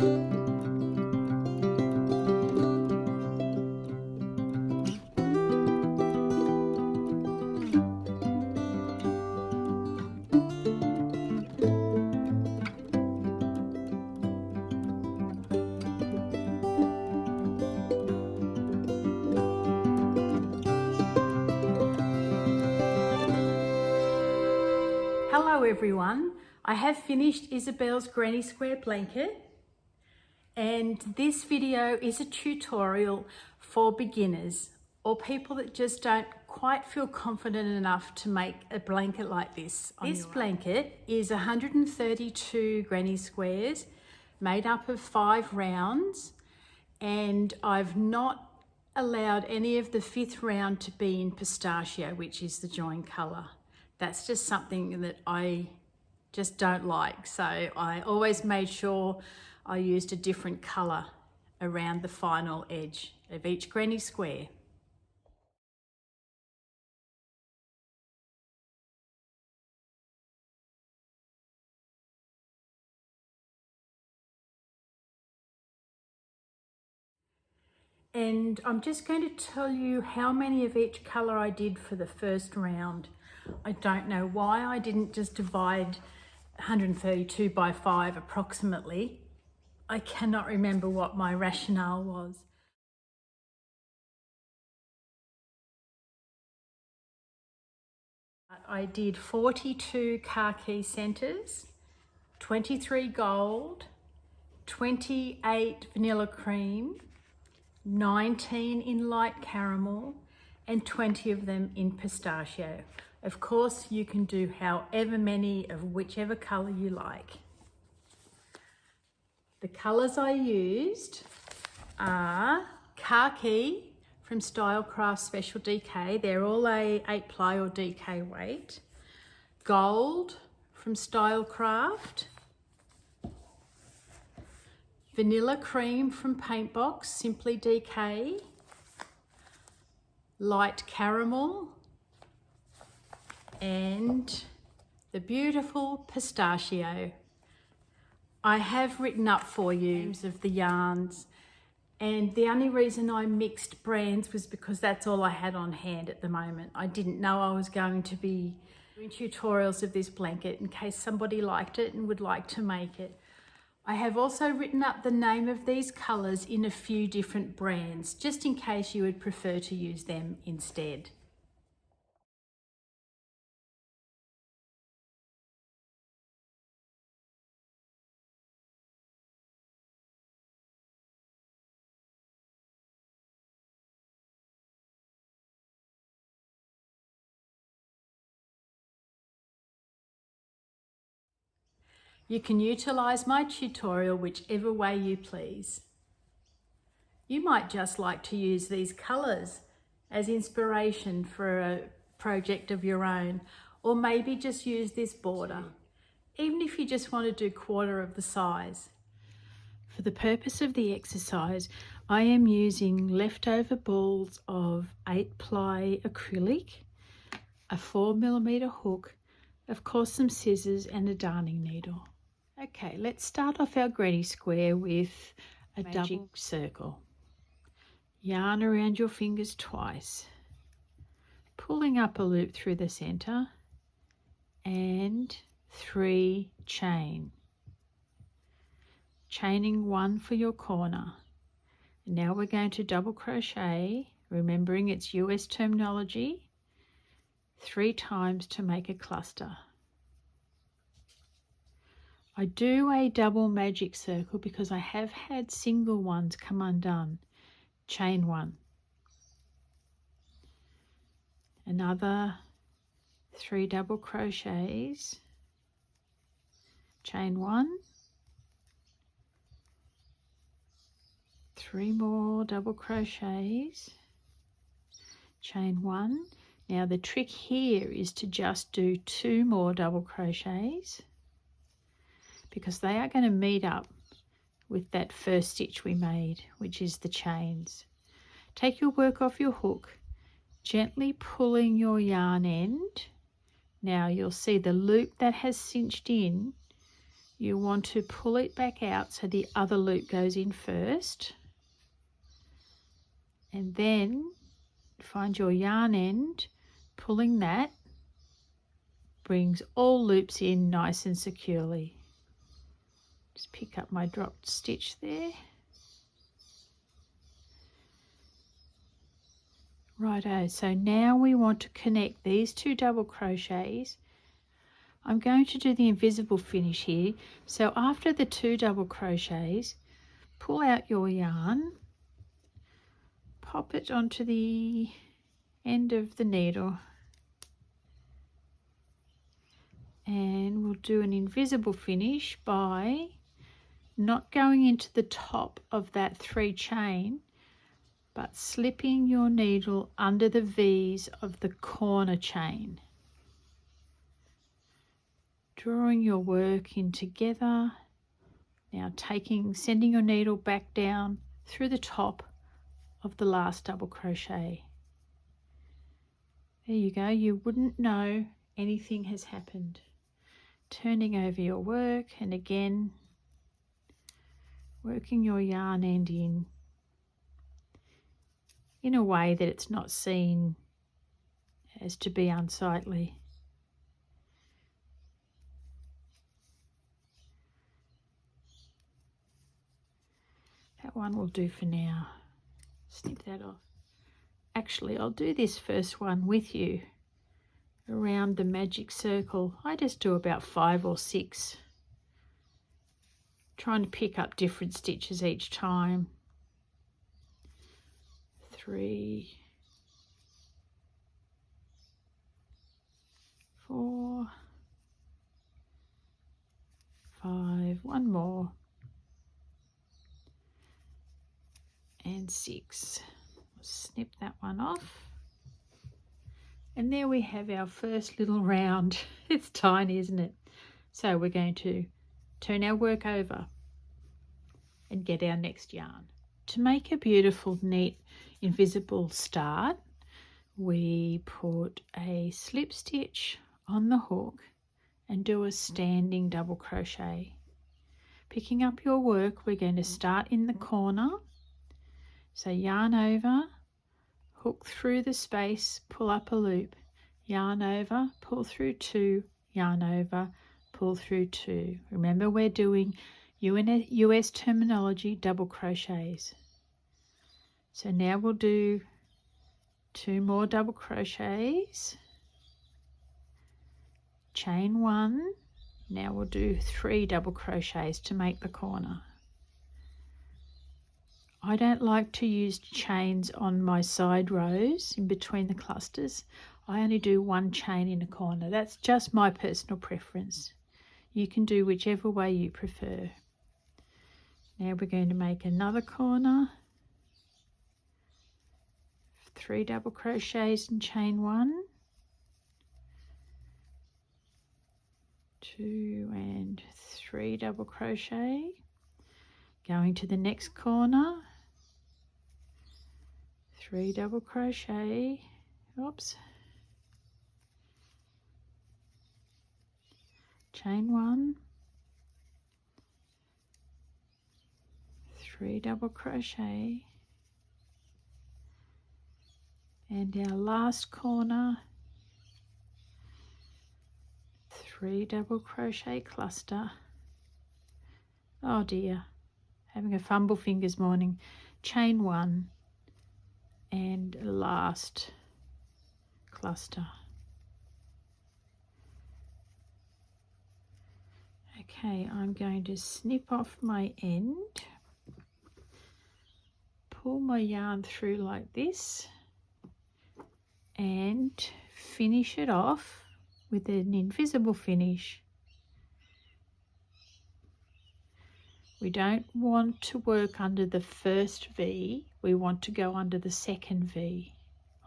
Hello everyone, I have finished Isabel's granny square blanket, and this video is a tutorial for beginners or people that just don't quite feel confident enough to make a blanket like this. This blanket is 132 granny squares made up of 5 rounds, and I've not allowed any of the 5th round to be in pistachio, which is the join colour. That's just something that I just don't like. So I always made sure I used a different colour around the final edge of each granny square. And I'm just going to tell you how many of each colour I did for the first round. I don't know why I didn't just divide 132 by 5 approximately. I cannot remember what my rationale was. I did 42 khaki centres, 23 gold, 28 vanilla cream, 19 in light caramel, and 20 of them in pistachio. Of course, you can do however many of whichever colour you like. The colours I used are khaki from Stylecraft Special DK. They're all a 8-ply or DK weight. Gold from Stylecraft. Vanilla cream from Paintbox, Simply DK. Light caramel. And the beautiful pistachio. I have written up for you names of the yarns, and the only reason I mixed brands was because that's all I had on hand at the moment. I didn't know I was going to be doing tutorials of this blanket in case somebody liked it and would like to make it. I have also written up the name of these colours in a few different brands, just in case you would prefer to use them instead. You can utilise my tutorial whichever way you please. You might just like to use these colours as inspiration for a project of your own, or maybe just use this border, even if you just want to do 1/4 of the size. For the purpose of the exercise, I am using leftover balls of 8-ply acrylic, a 4mm hook, of course some scissors and a darning needle. Okay, let's start off our granny square with a double circle. Yarn around your fingers twice, pulling up a loop through the centre, and 3 chain. Chaining 1 for your corner. And now we're going to double crochet, remembering it's US terminology, 3 times to make a cluster. I do a double magic circle because I have had single ones come undone. Chain 1. Another 3 double crochets. Chain 1. 3 more double crochets. Chain 1. Now the trick here is to just do 2 more double crochets, because they are going to meet up with that first stitch we made, which is the chains. Take your work off your hook, gently pulling your yarn end. Now you'll see the loop that has cinched in you want to pull it back out so the other loop goes in first, and then find your yarn end, pulling that brings all loops in nice and securely. Just pick up my dropped stitch there. Righto, so now we want to connect these 2 double crochets. I'm going to do the invisible finish here. So after the 2 double crochets, pull out your yarn, pop it onto the end of the needle, and we'll do an invisible finish by not going into the top of that 3 chain, but slipping your needle under the V's of the corner chain. Drawing your work in together. Now sending your needle back down through the top of the last double crochet. There you go, you wouldn't know anything has happened. Turning over your work, and again working your yarn end in a way that it's not seen as to be unsightly. That one will do for now. Snip that off. Actually, I'll do this first one with you around the magic circle. I just do about 5 or 6, trying to pick up different stitches each time. 3, 4, 5, one more, and 6. Snip that one off, and there we have our first little round. It's tiny, isn't it? So we're going to turn our work over and get our next yarn. To make a beautiful, neat, invisible start, we put a slip stitch on the hook and do a standing double crochet. Picking up your work, we're going to start in the corner. So yarn over, hook through the space, pull up a loop, yarn over, pull through 2, yarn over, pull through 2. Remember, we're doing US terminology double crochets. So now we'll do 2 more double crochets, chain 1. Now we'll do 3 double crochets to make the corner. I don't like to use chains on my side rows in between the clusters. I only do 1 chain in a corner. That's just my personal preference. You can do whichever way you prefer. Now we're going to make another corner. 3 double crochets and chain 1. 2 and 3 double crochet. Going to the next corner. 3 double crochet, oops, chain 1, 3 double crochet, and our last corner, 3 double crochet cluster. Oh dear, having a fumble fingers morning. Chain 1 and last cluster. Okay, I'm going to snip off my end, pull my yarn through like this, and finish it off with an invisible finish. We don't want to work under the first V, we want to go under the second V,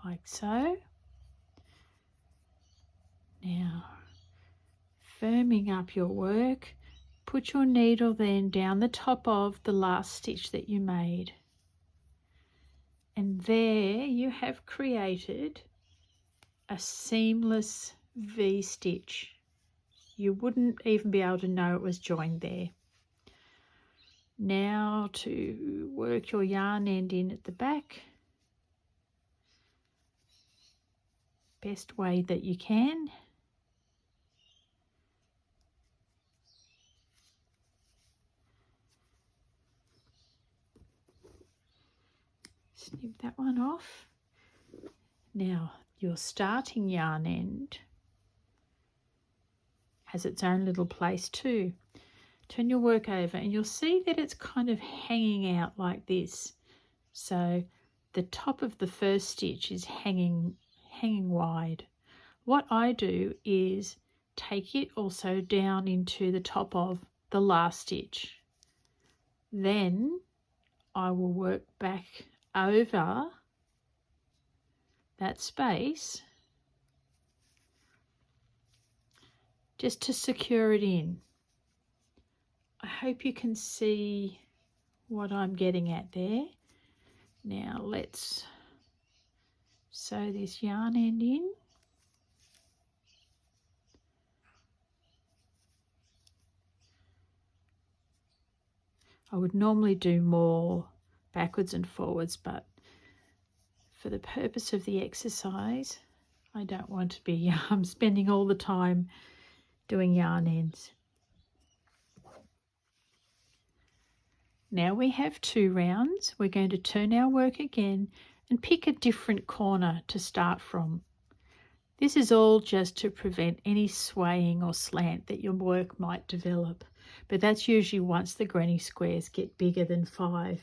like so. Now, firming up your work, put your needle then down the top of the last stitch that you made. And there you have created a seamless V stitch. You wouldn't even be able to know it was joined there. Now to work your yarn end in at the back, best way that you can. Snip that one off. Now your starting yarn end has its own little place too. Turn your work over and you'll see that it's kind of hanging out like this. So the top of the first stitch is hanging wide. What I do is take it also down into the top of the last stitch. Then I will work back over that space just to secure it in. I hope you can see what I'm getting at there. Now let's sew this yarn end in. I would normally do more backwards and forwards, but for the purpose of the exercise, I don't want to be spending all the time doing yarn ends. Now we have 2 rounds. We're going to turn our work again and pick a different corner to start from. This is all just to prevent any swaying or slant that your work might develop, but that's usually once the granny squares get bigger than 5.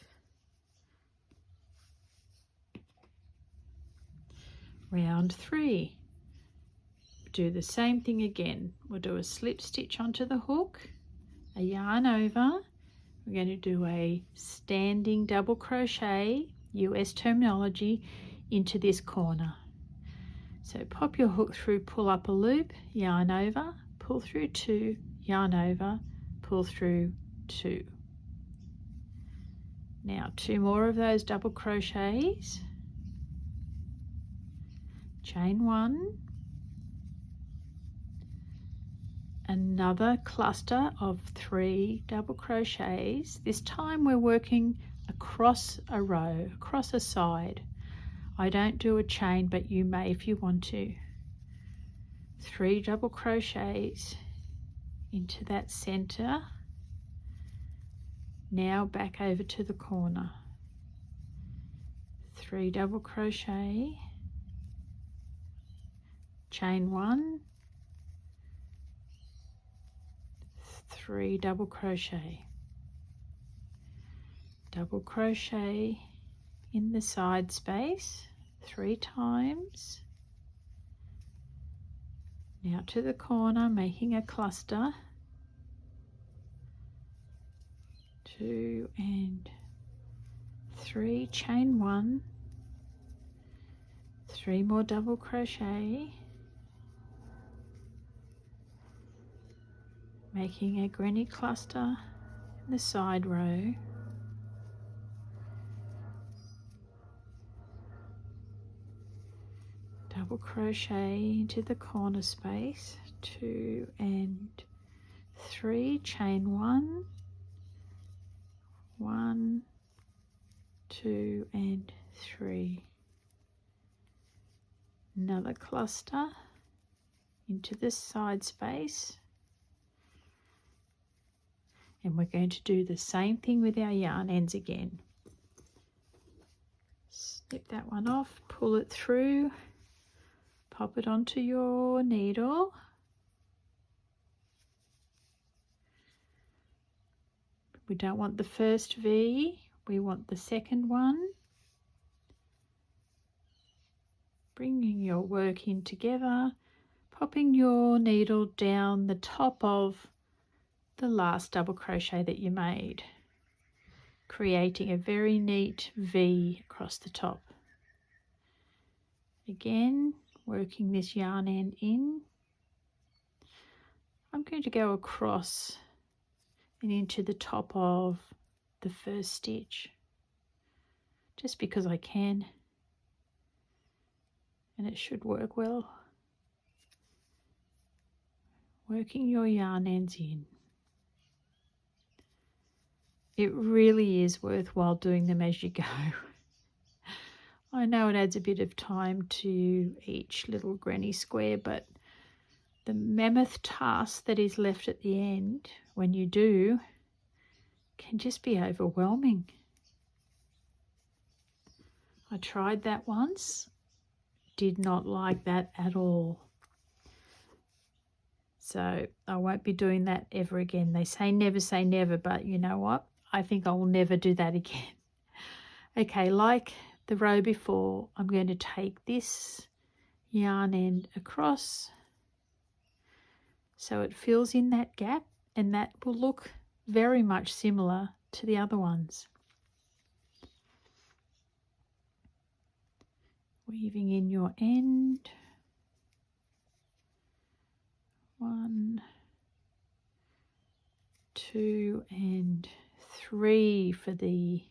Round 3. Do the same thing again. We'll do a slip stitch onto the hook, a yarn over. We're going to do a standing double crochet, US terminology, into this corner. So pop your hook through, pull up a loop, yarn over, pull through 2, yarn over, pull through 2. Now 2 more of those double crochets, chain 1, another cluster of 3 double crochets. This time we're working across a row, across a side. I don't do a chain, but you may if you want to. 3 double crochets into that center. Now back over to the corner. 3 double crochet, chain 1, 3 double crochet in the side space 3 times. Now to the corner, making a cluster, 2 and 3, chain 1, 3 more double crochet, making a granny cluster in the side row, double crochet into the corner space, 2 and 3, chain 1, 1, 2 and 3, another cluster into this side space, and we're going to do the same thing with our yarn ends again. Snip that one off, pull it through, pop it onto your needle, we don't want the first V, we want the second one. Bringing your work in together, popping your needle down the top of the last double crochet that you made, creating a very neat V across the top. Again, working this yarn end in. I'm going to go across and into the top of the first stitch, just because I can, and it should work well. working your yarn ends in. It really is worthwhile doing them as you go. I know it adds a bit of time to each little granny square, but the mammoth task that is left at the end when you do can just be overwhelming. I tried that once, did not like that at all. So I won't be doing that ever again. They say never, but you know what? I think I will never do that again. Okay, like the row before, I'm going to take this yarn end across so it fills in that gap, and that will look very much similar to the other ones. Weaving in your end. 1, 2 and 3 for the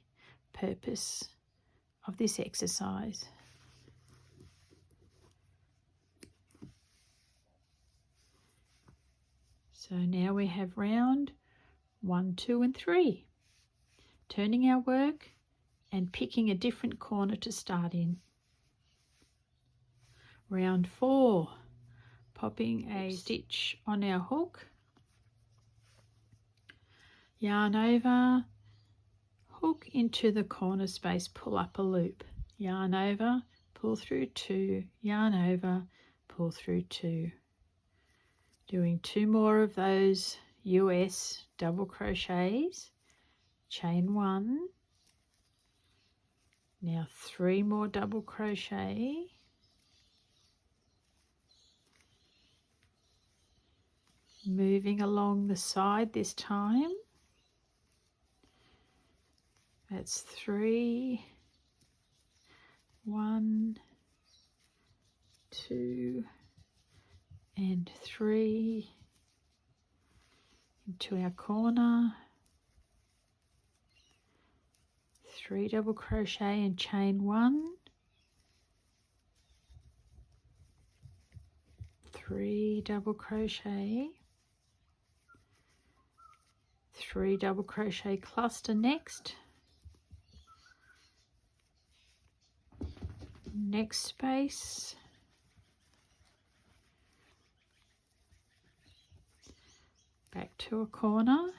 purpose of this exercise. So now we have round 1, 2 and 3. Turning our work and picking a different corner to start in. Round 4, popping a stitch on our hook, yarn over, hook into the corner space, pull up a loop, yarn over, pull through 2, yarn over, pull through 2. Doing 2 more of those US double crochets, chain 1, now 3 more double crochet, moving along the side this time. That's 3, 1, 2 and 3 into our corner, 3 double crochet and chain 1, 3 double crochet, 3 double crochet cluster next, next space, back to a corner,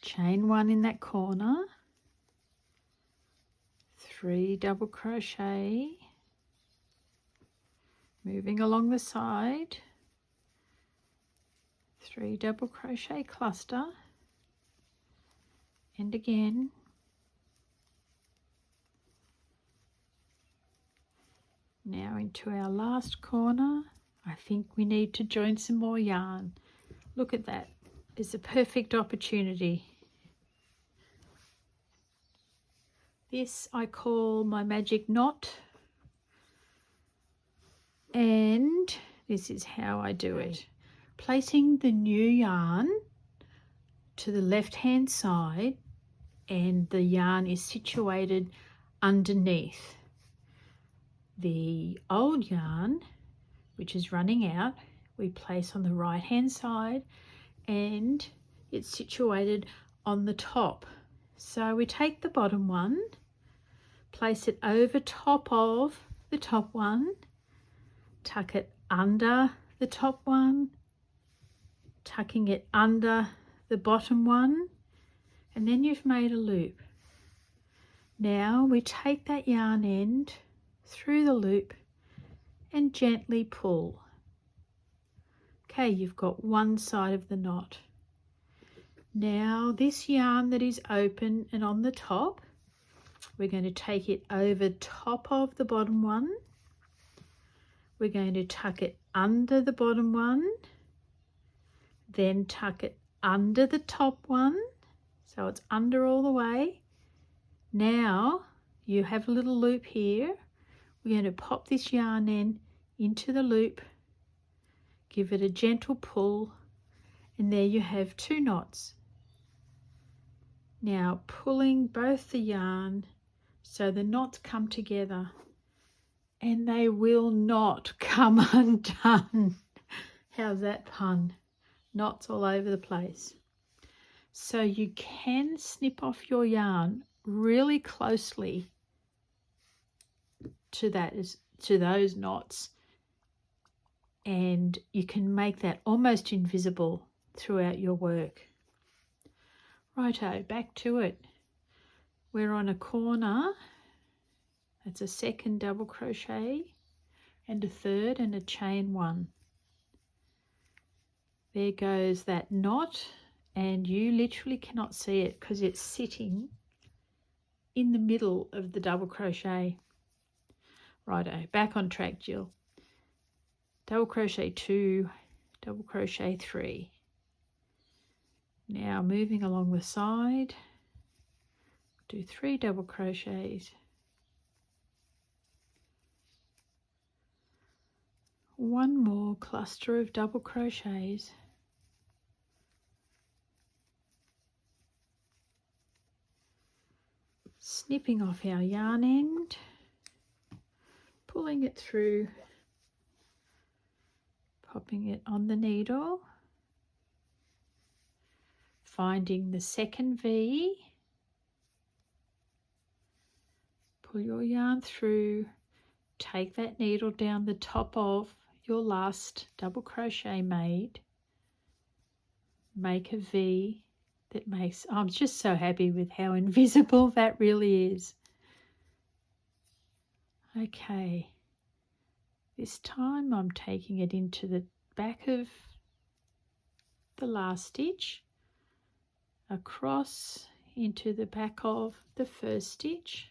chain 1 in that corner, 3 double crochet, moving along the side, 3 double crochet cluster, and again, now into our last corner. I think we need to join some more yarn. Look at that, it's a perfect opportunity. This I call my magic knot, and this is how I do it. Placing the new yarn to the left hand side, and the yarn is situated underneath. The old yarn, which is running out, we place on the right hand side, and it's situated on the top. So we take the bottom one, place it over top of the top one, tuck it under the top one, tucking it under the bottom one, and then you've made a loop. Now we take that yarn end through the loop and gently pull. Okay, you've got one side of the knot. Now this yarn that is open and on the top, we're going to take it over top of the bottom one. We're going to tuck it under the bottom one, then tuck it under the top one, so it's under all the way. Now you have a little loop here. We're going to pop this yarn end into the loop, give it a gentle pull, and there you have 2 knots. Now pulling both the yarn so the knots come together and they will not come undone. How's that pun? Knots all over the place. So you can snip off your yarn really closely to those knots, and you can make that almost invisible throughout your work. Righto, back to it. We're on a corner. That's a second double crochet and a third and a chain one. There goes that knot, and you literally cannot see it because it's sitting in the middle of the double crochet. Righto, back on track, Jill. Double crochet 2, double crochet 3. Now moving along the side, do 3 double crochets, 1 more cluster of double crochets, snipping off our yarn end, pulling it through, popping it on the needle, finding the second V, pull your yarn through, take that needle down the top of your last double crochet made, make a V that makes, I'm just so happy with how invisible that really is. Okay, this time I'm taking it into the back of the last stitch, across into the back of the first stitch,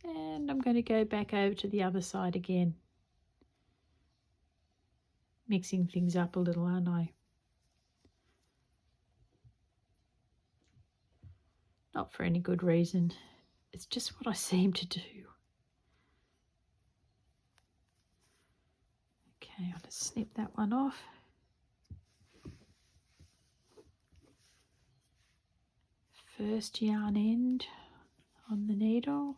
and I'm going to go back over to the other side again. Mixing things up a little, aren't I? Not for any good reason. It's just what I seem to do. Okay, I'll just snip that one off. First yarn end on the needle.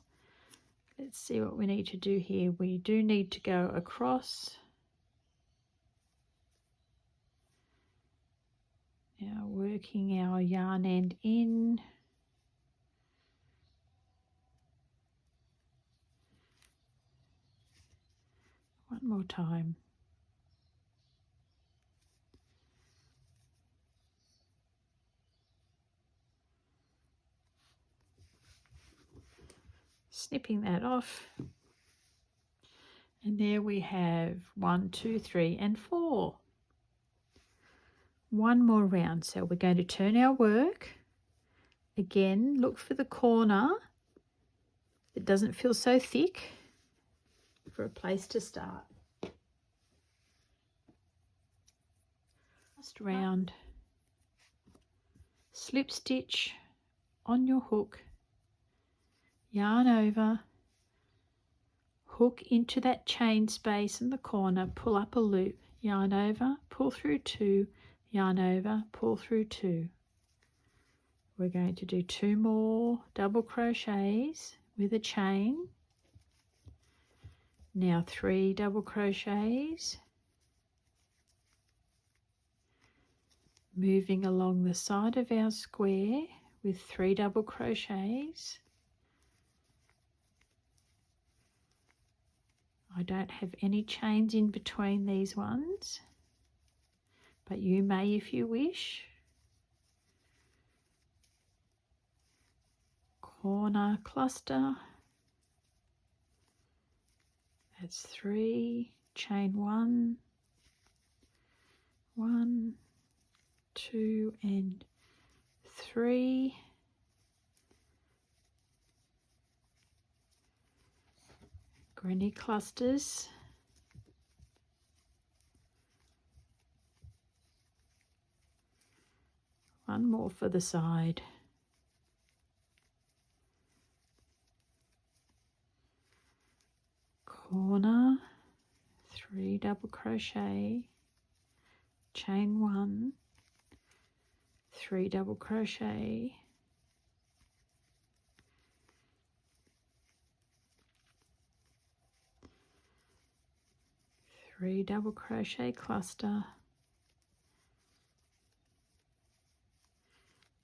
Let's see what we need to do here. We do need to go across. Now working our yarn end in. One more time. Snipping that off. And there we have 1, 2, 3, and 4. One more round. So we're going to turn our work. Again, look for the corner that doesn't feel so thick for a place to start. Last round. Slip stitch on your hook, yarn over, hook into that chain space in the corner, pull up a loop, yarn over, pull through 2, yarn over, pull through 2. We're going to do 2 more double crochets with a chain. Now 3 double crochets. Moving along the side of our square with 3 double crochets. I don't have any chains in between these ones, but you may if you wish. Corner cluster, that's 3, chain 1, 1, 2 and 3. Granny clusters. One more for the side. Corner, 3 double crochet, chain 1, 3 double crochet, 3 double crochet cluster,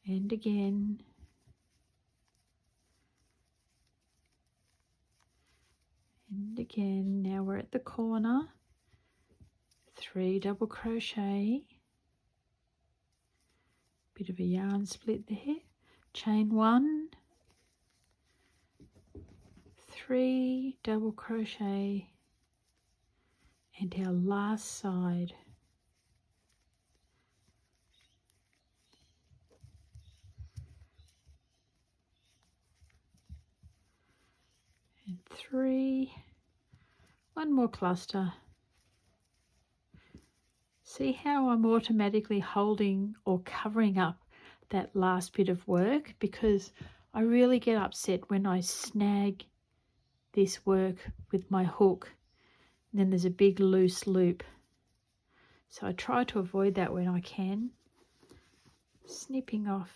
and again, and again. Now we're at the corner, 3 double crochet, bit of a yarn split there, chain 1, 3 double crochet, and our last side. And 3, one more cluster. See how I'm automatically holding or covering up that last bit of work, because I really get upset when I snag this work with my hook and then there's a big loose loop. So I try to avoid that when I can. Snipping off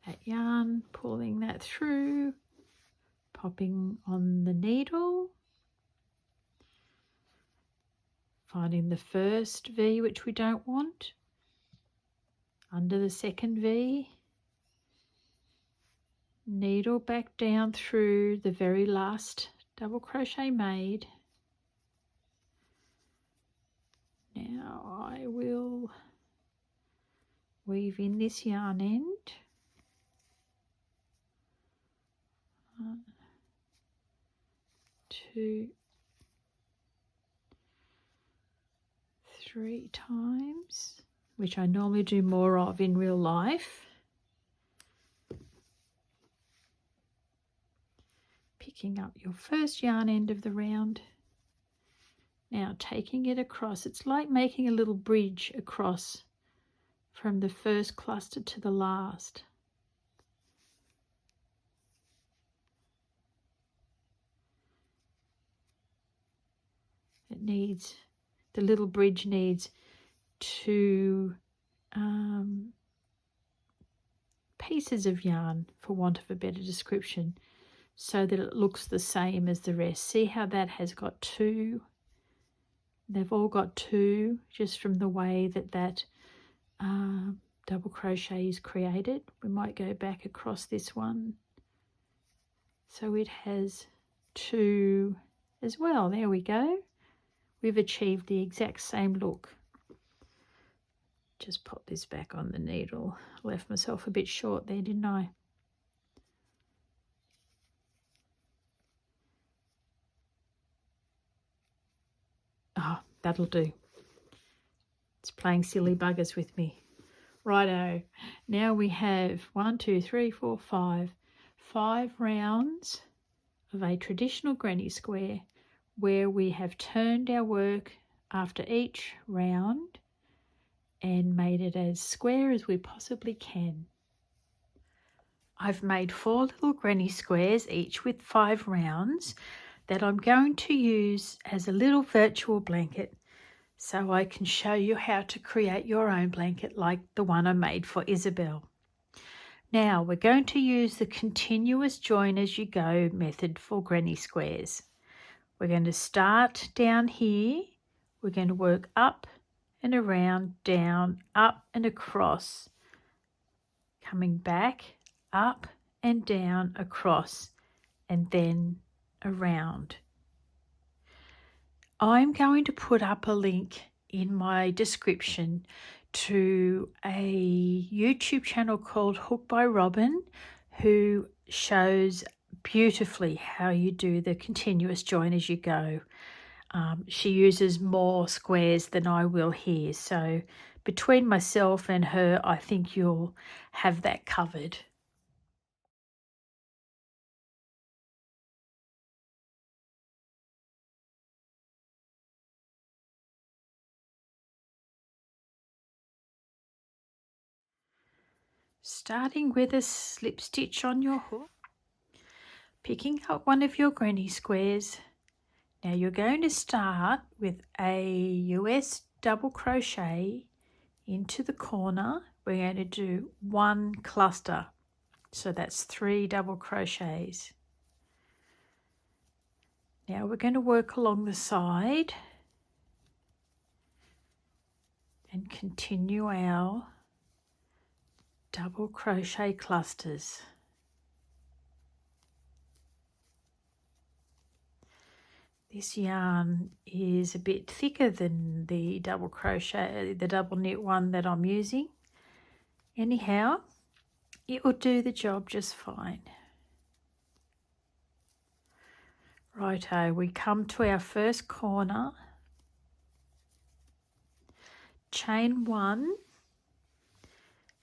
that yarn, pulling that through, popping on the needle, finding the first V which we don't want, under the second V, needle back down through the very last double crochet made. Now I will weave in this yarn end. 1, 2, 3 times, which I normally do more of in real life. Picking up your first yarn end of the round. Now taking it across, it's like making a little bridge across from the first cluster to the last. It needs, the little bridge needs 2 pieces of yarn, for want of a better description, so that it looks the same as the rest. See how that has got 2? They've all got 2 just from the way that that double crochet is created. We might go back across this one so it has 2 as well. There we go. We've achieved the exact same look. Just pop this back on the needle. Left myself a bit short there, didn't I? Oh, that'll do. It's playing silly buggers with me. Righto. Now we have 1, 2, 3, 4, 5 rounds of a traditional granny square where we have turned our work after each round and made it as square as we possibly can. I've made 4 little granny squares, each with 5 rounds, that I'm going to use as a little virtual blanket, so I can show you how to create your own blanket like the one I made for Isabel. Now we're going to use the continuous join as you go method for granny squares. We're going to start down here. We're going to work up and around, down, up and across, coming back, up and down, across, and then around. I'm going to put up a link in my description to a YouTube channel called Hook by Robin, who shows beautifully how you do the continuous join as you go. She uses more squares than I will here, so between myself and her, I think you'll have that covered. Starting with a slip stitch on your hook, picking up one of your granny squares. Now you're going to start with a US double crochet into the corner. We're going to do 1 cluster, so that's 3 double crochets. Now we're going to work along the side and continue our double crochet clusters. This yarn is a bit thicker than the double crochet, the double knit one that I'm using. Anyhow, it will do the job just fine. Righto, we come to our first corner, chain 1,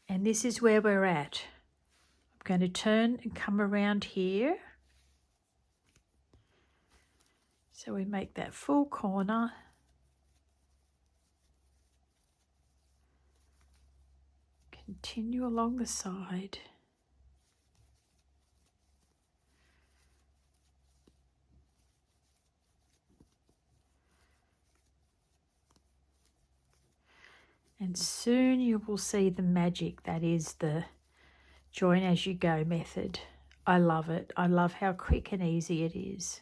and this is where we're at. I'm going to turn and come around here. So we make that full corner. Continue along the side. And soon you will see the magic that is the join as you go method. I love it. I love how quick and easy it is.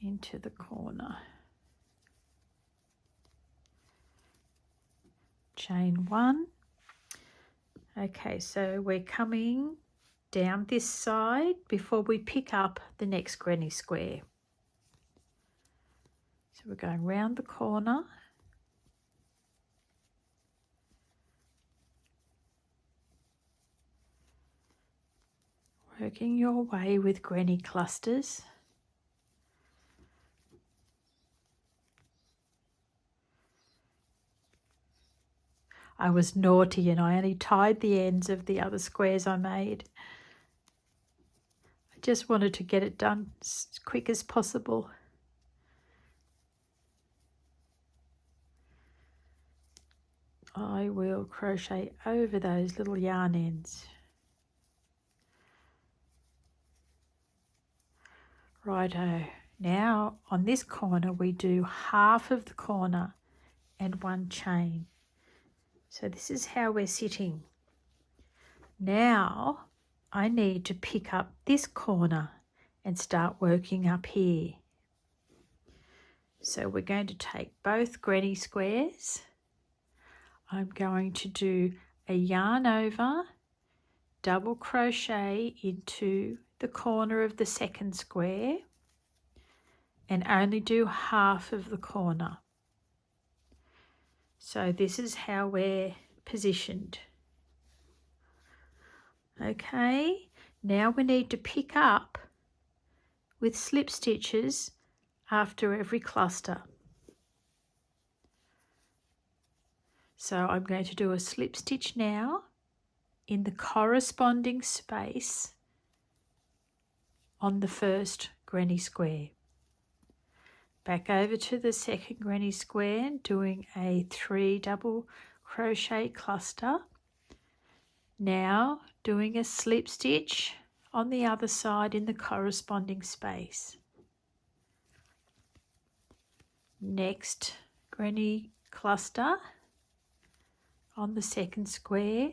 Into the corner. Chain 1. Okay, so we're coming down this side before we pick up the next granny square. So we're going round the corner. Working your way with granny clusters. I was naughty and I only tied the ends of the other squares I made. I just wanted to get it done as quick as possible. I will crochet over those little yarn ends. Righto, now on this corner we do half of the corner and 1 chain. So this is how we're sitting. Now I need to pick up this corner and start working up here. So we're going to take both granny squares. I'm going to do a yarn over, double crochet into the corner of the second square and only do half of the corner. So this is how we're positioned. Okay, now we need to pick up with slip stitches after every cluster. So I'm going to do a slip stitch now in the corresponding space on the first granny square. Back over to the second granny square, doing a 3 double crochet cluster. Now doing a slip stitch on the other side in the corresponding space. Next granny cluster on the second square.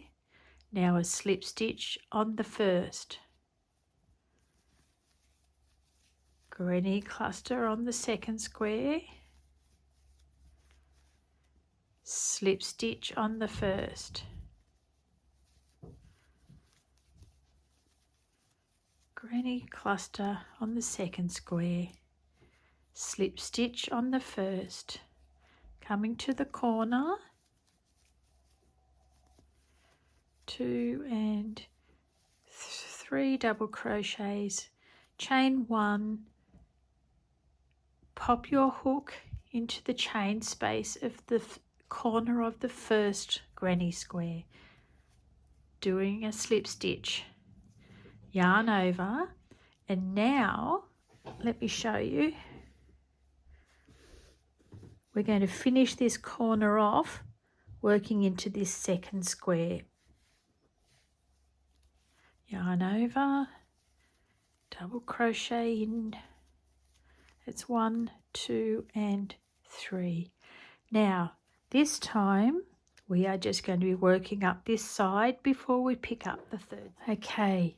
Now a slip stitch on the first. Granny cluster on the second square, slip stitch on the first, granny cluster on the second square, slip stitch on the first, coming to the corner, 2 and 3 double crochets, chain 1, pop your hook into the chain space of the corner of the first granny square, doing a slip stitch, yarn over, and now let me show you. We're going to finish this corner off working into this second square. Yarn over, double crochet in. It's 1, 2 and 3. Now this time we are just going to be working up this side before we pick up the third. Okay,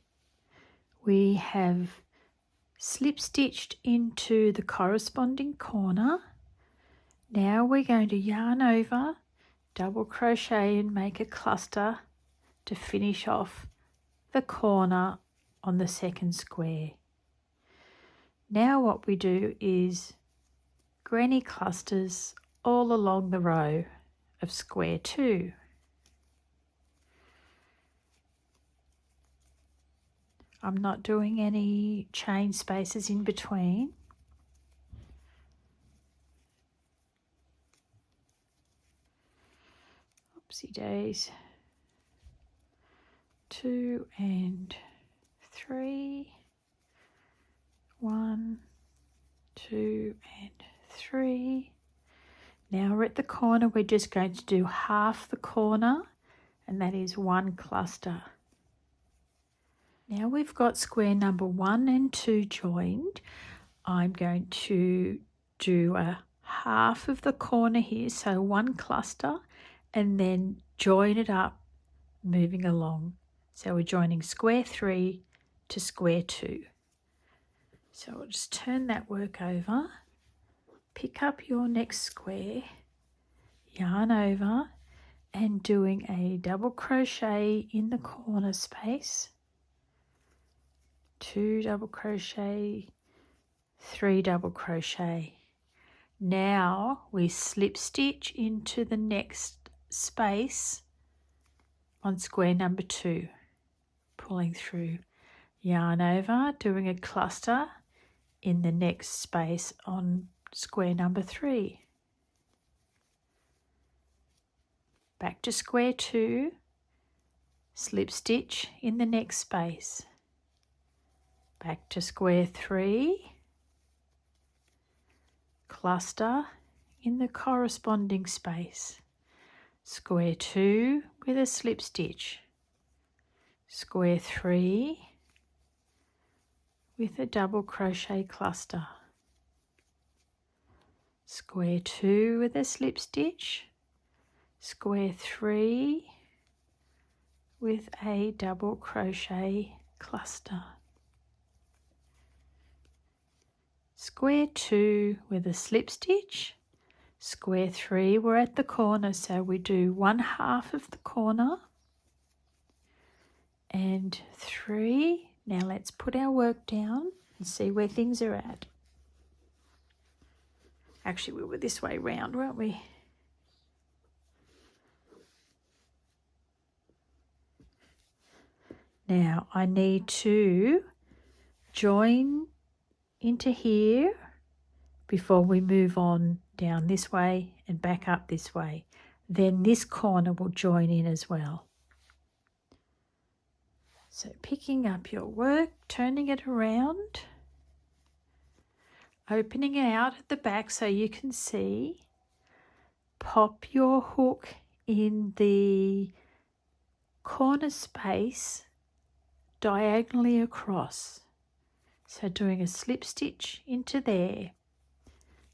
we have slip stitched into the corresponding corner. Now we're going to yarn over, double crochet and make a cluster to finish off the corner on the second square. Now what we do is granny clusters all along the row of square 2. I'm not doing any chain spaces in between. Oopsie days. 2 and 3. 1, 2 and 3. Now we're at the corner. We're just going to do half the corner, and that is 1 cluster. Now we've got square number 1 and 2 joined. I'm going to do a half of the corner here, so 1 cluster, and then join it up moving along. So we're joining square 3 to square 2. So we'll just turn that work over, pick up your next square, yarn over, and doing a double crochet in the corner space, 2 double crochet, 3 double crochet. Now we slip stitch into the next space on square number 2, pulling through, yarn over, doing a cluster in the next space on square number 3. Back to square 2, slip stitch in the next space. Back to square 3, cluster in the corresponding space. Square 2 with a slip stitch. Square 3 with a double crochet cluster. Square 2 with a slip stitch. Square 3 with a double crochet cluster. Square 2 with a slip stitch. Square 3, we're at the corner, so we do 1/2 of the corner and 3. Now let's put our work down and see where things are at. Actually, we were this way round, weren't we? Now I need to join into here before we move on down this way and back up this way. Then this corner will join in as well. So picking up your work, turning it around, opening it out at the back so you can see, pop your hook in the corner space diagonally across. So doing a slip stitch into there,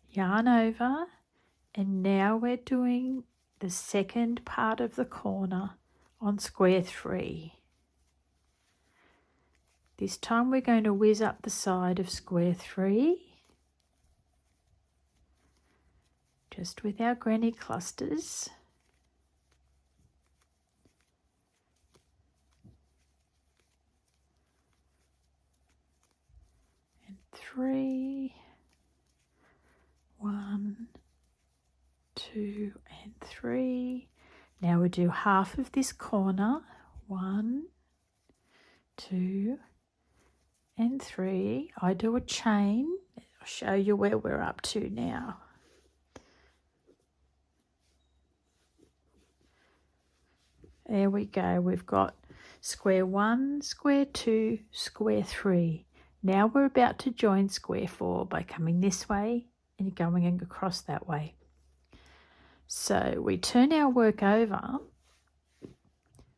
yarn over, and now we're doing the second part of the corner on square 3. This time we're going to whiz up the side of square 3, just with our granny clusters. And 3, 1, 2 and 3. Now we do half of this corner, 1, 2 and 3. I do a chain. I'll show you where we're up to now. There we go. We've got square 1, square 2, square 3. Now we're about to join square 4 by coming this way and going across that way. So we turn our work over,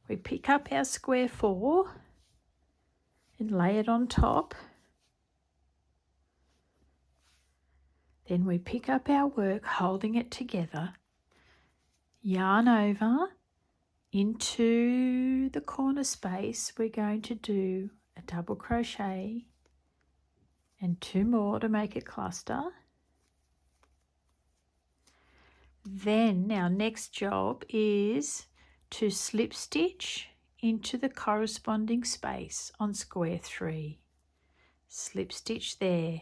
we pick up our square 4 and lay it on top. Then we pick up our work holding it together, yarn over into the corner space. We're going to do a double crochet and 2 more to make a cluster. Then our next job is to slip stitch into the corresponding space on square 3. Slip stitch there,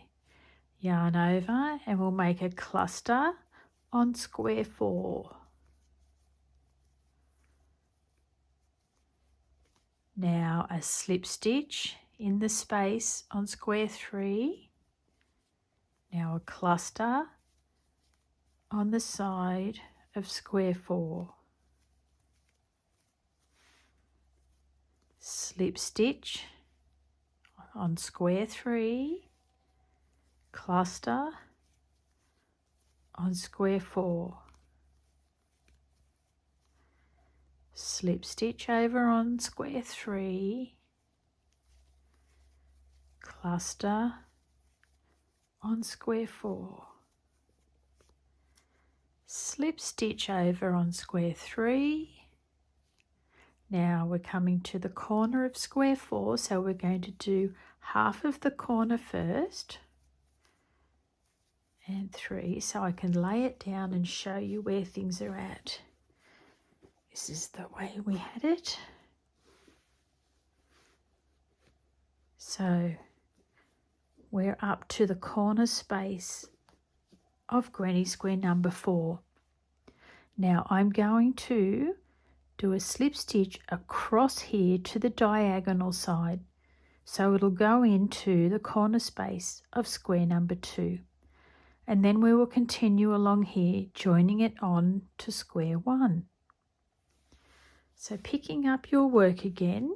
yarn over, and we'll make a cluster on square 4. Now a slip stitch in the space on square 3. Now a cluster on the side of square 4. Slip stitch on square 3, cluster on square 4. Slip stitch over on square 3, cluster on square 4. Slip stitch over on square 3. Now we're coming to the corner of square 4, so we're going to do half of the corner first and 3, so I can lay it down and show you where things are at. This is the way we had it. So we're up to the corner space of granny square number 4. Now I'm going to do a slip stitch across here to the diagonal side, so it'll go into the corner space of square number 2, and then we will continue along here, joining it on to square 1. So picking up your work again,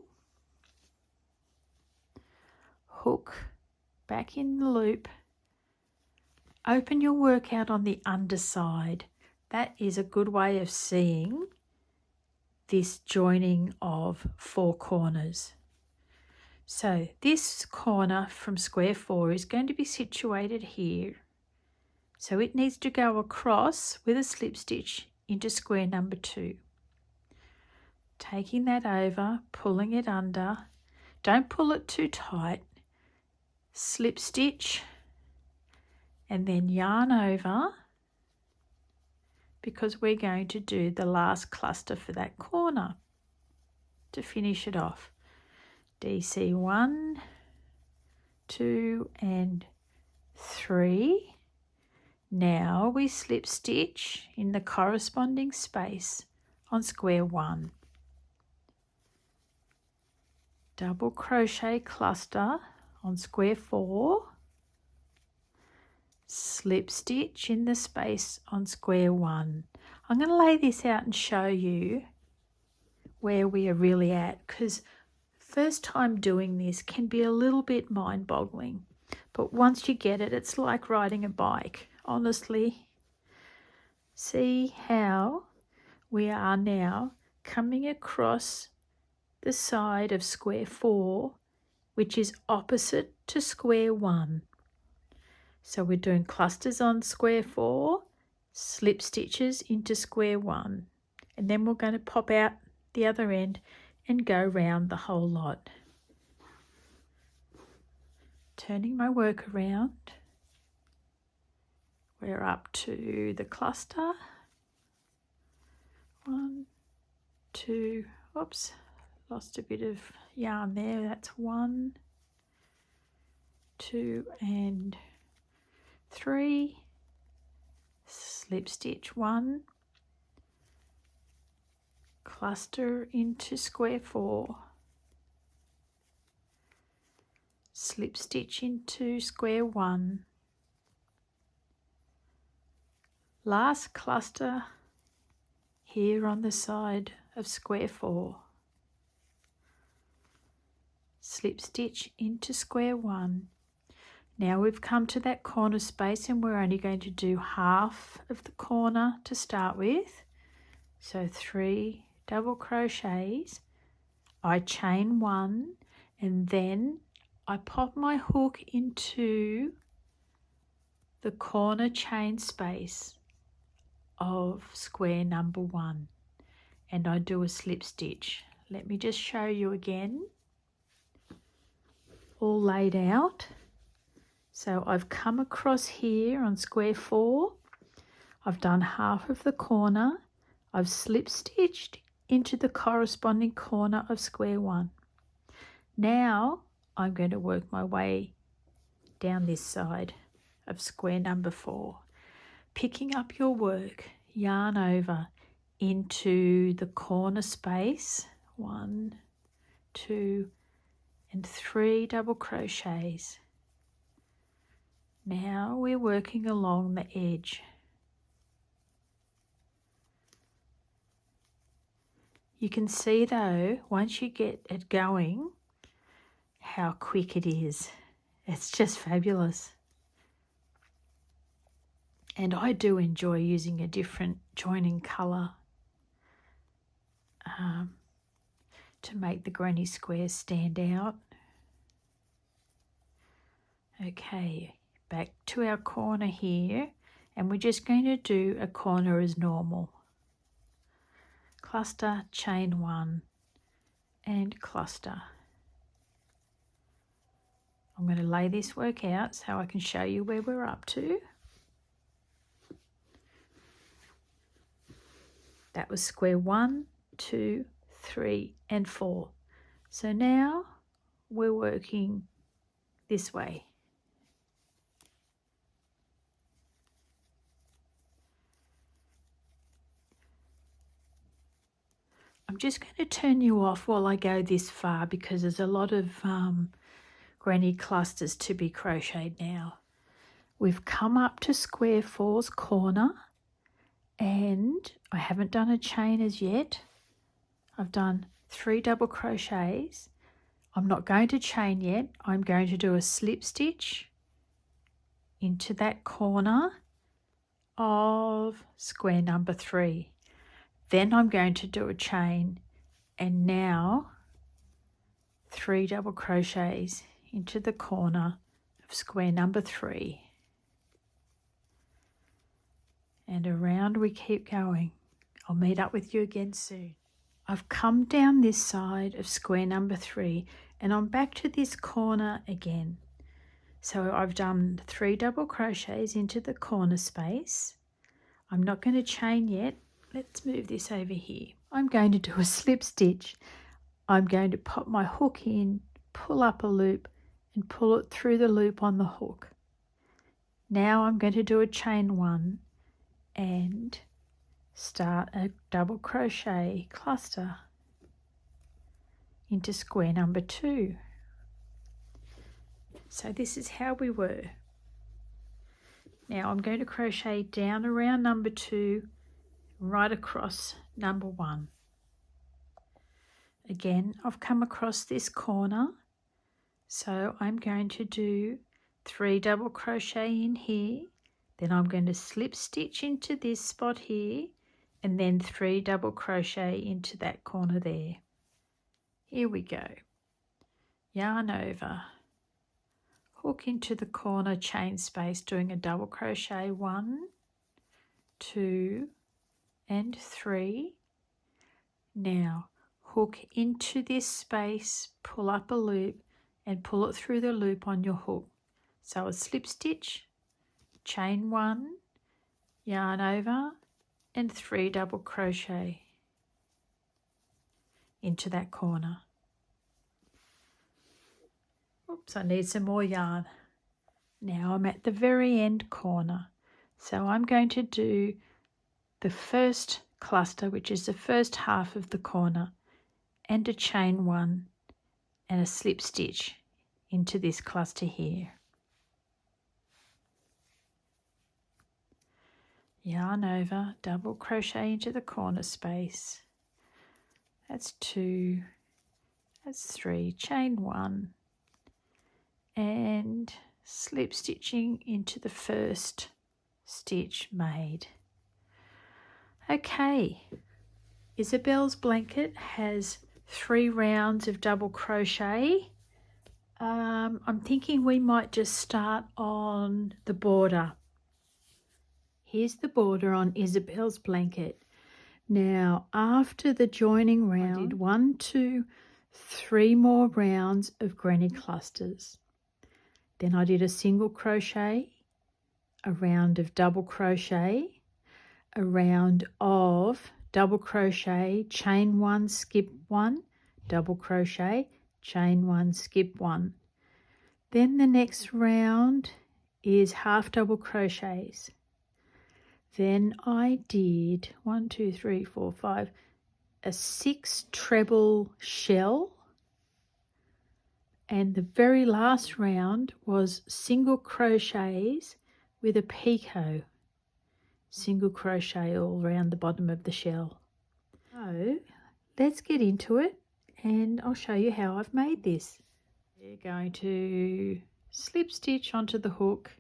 hook back in the loop, open your work out on the underside. That is a good way of seeing this joining of 4 corners. So this corner from square 4 is going to be situated here. So it needs to go across with a slip stitch into square number 2. Taking that over, pulling it under. Don't pull it too tight. Slip stitch and then yarn over, because we're going to do the last cluster for that corner to finish it off. DC 1, 2 and 3. Now we slip stitch in the corresponding space on square 1. Double crochet cluster on square 4. Slip stitch in the space on square 1. I'm going to lay this out and show you where we are really at, because first time doing this can be a little bit mind-boggling, but once you get it, it's like riding a bike, honestly. See how we are now coming across the side of square 4, which is opposite to square 1. So we're doing clusters on square 4, slip stitches into square 1, and then we're going to pop out the other end and go round the whole lot. Turning my work around, we're up to the cluster. 1, 2, oops, lost a bit of yarn there. That's 1, 2 and 3, slip stitch 1, cluster into square 4, slip stitch into square 1, last cluster here on the side of square 4, slip stitch into square 1. Now we've come to that corner space and we're only going to do half of the corner to start with. So 3 double crochets, I chain 1, and then I pop my hook into the corner chain space of square number 1, and I do a slip stitch. Let me just show you again, all laid out. So I've come across here on square 4. I've done half of the corner. I've slip stitched into the corresponding corner of square 1. Now I'm going to work my way down this side of square number 4. Picking up your work, yarn over into the corner space, 1, 2 and 3 double crochets. Now we're working along the edge. You can see though, once you get it going, how quick it is. It's just fabulous. And I do enjoy using a different joining colour to make the granny squares stand out. Okay, back to our corner here, and we're just going to do a corner as normal. Cluster, chain 1 and cluster. I'm going to lay this work out so I can show you where we're up to. That was square 1, 2, 3 and 4. So now we're working this way. I'm just going to turn you off while I go this far because there's a lot of granny clusters to be crocheted now. We've come up to square 4's corner and I haven't done a chain as yet. I've done 3 double crochets. I'm not going to chain yet. I'm going to do a slip stitch into that corner of square number 3. Then I'm going to do a chain and now 3 double crochets into the corner of square number 3. And around we keep going. I'll meet up with you again soon. I've come down this side of square number 3 and I'm back to this corner again. So I've done 3 double crochets into the corner space. I'm not going to chain yet. Let's move this over here. I'm going to do a slip stitch. I'm going to pop my hook in, pull up a loop and pull it through the loop on the hook. Now I'm going to do a chain 1 and start a double crochet cluster into square number 2. So this is how we were. Now I'm going to crochet down around number 2, right across number 1. Again, I've come across this corner, so I'm going to do 3 double crochet in here, then I'm going to slip stitch into this spot here, and then 3 double crochet into that corner there. Here we go. Yarn over, hook into the corner chain space, doing a double crochet 1, 2 and 3. Now hook into this space, pull up a loop and pull it through the loop on your hook. So a slip stitch, chain 1, yarn over and 3 double crochet into that corner. Oops, I need some more yarn. Now I'm at the very end corner, so I'm going to do the first cluster, which is the first half of the corner, and a chain 1 and a slip stitch into this cluster here. Yarn over, double crochet into the corner space. That's 2, that's 3, chain 1 and slip stitching into the first stitch made. Okay, Isabel's blanket has 3 rounds of double crochet. I'm thinking we might just start on the border. Here's the border on Isabel's blanket. Now, after the joining round, I did 1, 2, 3 more rounds of granny clusters. Then I did a single crochet, a round of double crochet, a round of double crochet, chain 1, skip 1, double crochet, chain 1, skip 1. Then the next round is half double crochets. Then I did 1, 2, 3, 4, 5, a 6 treble shell, and the very last round was single crochets with a picot, single crochet all around the bottom of the shell. So let's get into it and I'll show you how I've made this. You're going to slip stitch onto the hook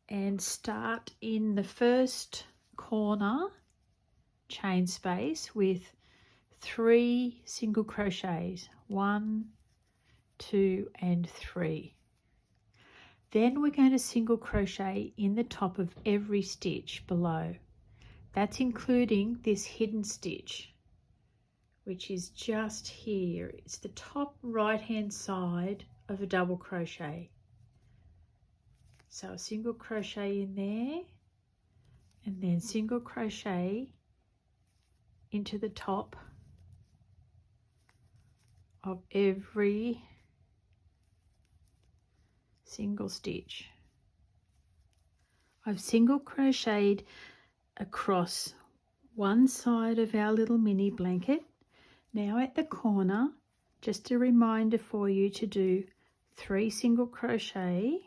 and start in the first corner chain space with 3 single crochets, 1, 2 and 3. Then we're going to single crochet in the top of every stitch below. That's including this hidden stitch, which is just here. It's the top right hand side of a double crochet. So a single crochet in there, and then single crochet into the top of every single stitch. I've single crocheted across one side of our little mini blanket. Now at the corner, just a reminder for you to do 3 single crochet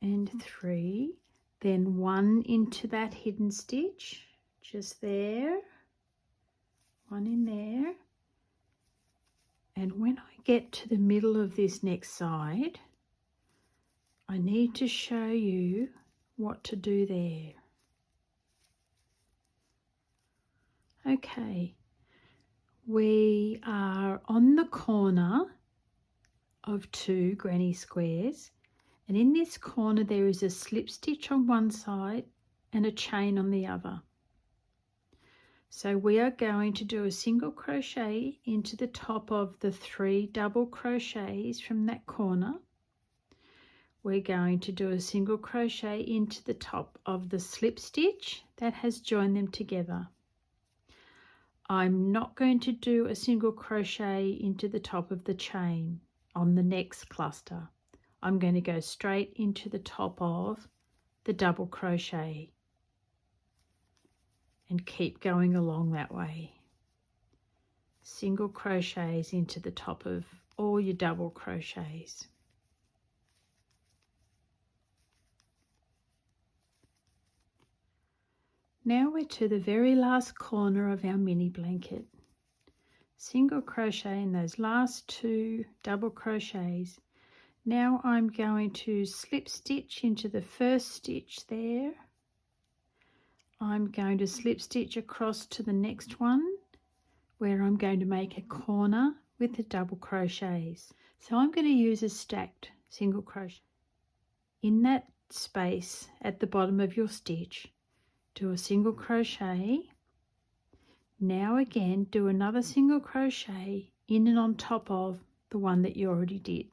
and 3, then 1 into that hidden stitch, just there, 1 in there. And when I get to the middle of this next side, I need to show you what to do there. Okay, we are on the corner of 2 granny squares, and in this corner there is a slip stitch on one side and a chain on the other. So we are going to do a single crochet into the top of the 3 double crochets from that corner. We're going to do a single crochet into the top of the slip stitch that has joined them together. I'm not going to do a single crochet into the top of the chain on the next cluster. I'm going to go straight into the top of the double crochet and keep going along that way. Single crochets into the top of all your double crochets. Now we're to the very last corner of our mini blanket. Single crochet in those last 2 double crochets. Now I'm going to slip stitch into the first stitch there. I'm going to slip stitch across to the next one where I'm going to make a corner with the double crochets. So I'm going to use a stacked single crochet. In that space at the bottom of your stitch, do a single crochet. Now again do another single crochet in and on top of the one that you already did.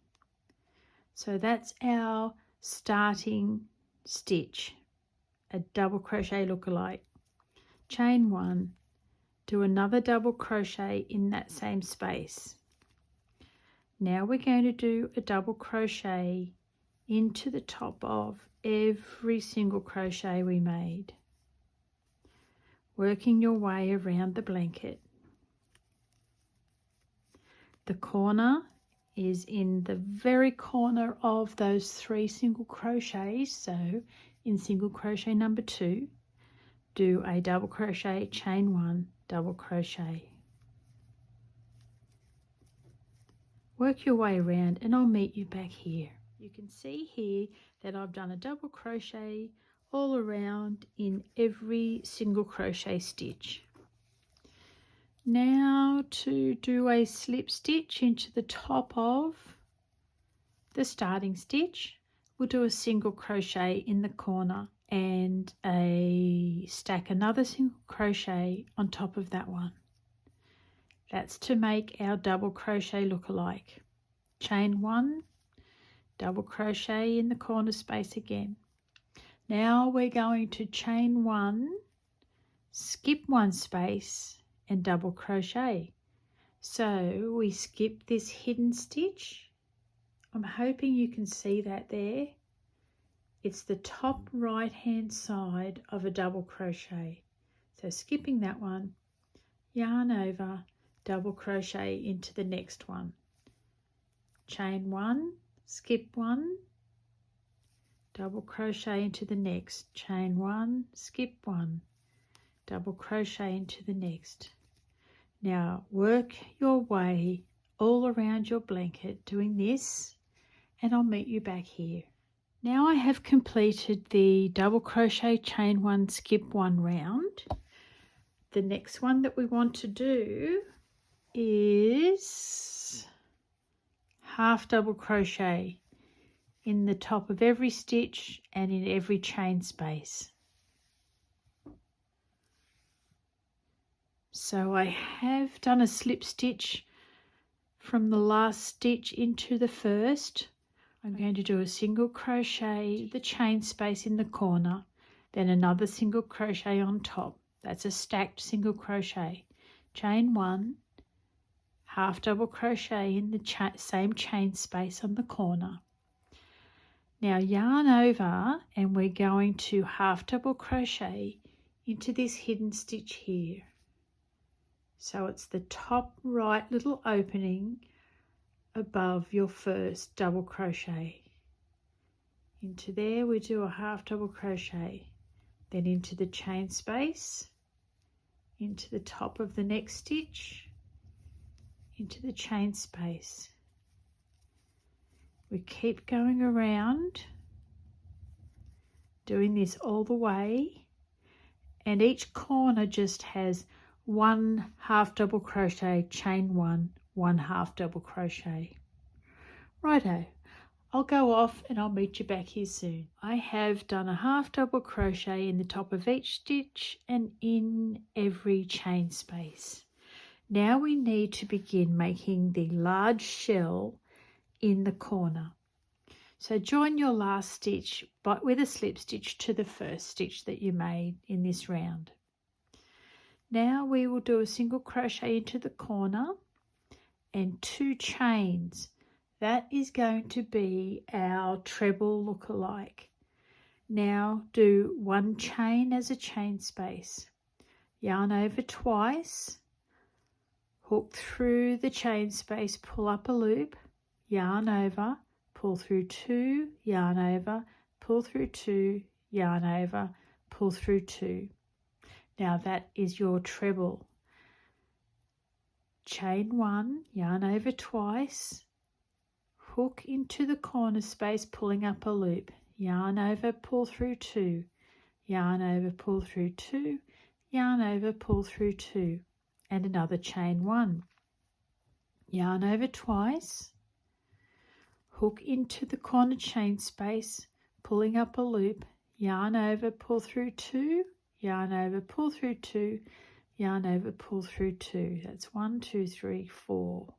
So that's our starting stitch, a double crochet lookalike. Chain 1, do another double crochet in that same space. Now we're going to do a double crochet into the top of every single crochet we made, working your way around the blanket. The corner is in the very corner of those 3 single crochets. So in single crochet number 2, do a double crochet, chain 1, double crochet. Work your way around and I'll meet you back here. You can see here that I've done a double crochet all around in every single crochet stitch. Now to do a slip stitch into the top of the starting stitch, we'll do a single crochet in the corner and stack another single crochet on top of that one. That's to make our double crochet look alike. Chain 1, double crochet in the corner space again. Now we're going to chain 1, skip 1 space and double crochet. So we skip this hidden stitch. I'm hoping you can see that there. It's the top right hand side of a double crochet. So skipping that one, yarn over, double crochet into the next one. Chain 1, skip 1, double crochet into the next. Chain 1, skip 1, double crochet into the next. Now work your way all around your blanket doing this, and I'll meet you back here. Now I have completed the double crochet, chain 1, skip 1 round. The next one that we want to do is half double crochet in the top of every stitch and in every chain space. So I have done a slip stitch from the last stitch into the first. I'm going to do a single crochet, the chain space in the corner, then another single crochet on top. That's a stacked single crochet. Chain 1, half double crochet in the same chain space on the corner. Now yarn over, and we're going to half double crochet into this hidden stitch here. So it's the top right little opening above your first double crochet. Into there we do a half double crochet, then into the chain space, into the top of the next stitch, into the chain space. We keep going around doing this all the way, and each corner just has 1 half double crochet, chain 1, 1 half double crochet. Righto, I'll go off and I'll meet you back here soon. I have done a half double crochet in the top of each stitch and in every chain space. Now we need to begin making the large shell in the corner. So join your last stitch but with a slip stitch to the first stitch that you made in this round. Now we will do a single crochet into the corner and 2 chains. That is going to be our treble look-alike. Now do 1 chain as a chain space. Yarn over twice, hook through the chain space, pull up a loop, yarn over, pull through 2, yarn over, pull through 2, yarn over, pull through 2. Now that is your treble. Chain 1, yarn over twice, hook into the corner space, pulling up a loop, yarn over, pull through 2, yarn over, pull through 2, yarn over, pull through 2, and another chain 1. Yarn over twice, hook into the corner chain space, pulling up a loop, yarn over, pull through 2, yarn over, pull through 2, yarn over, pull through 2. That's 1, 2, 3, 4.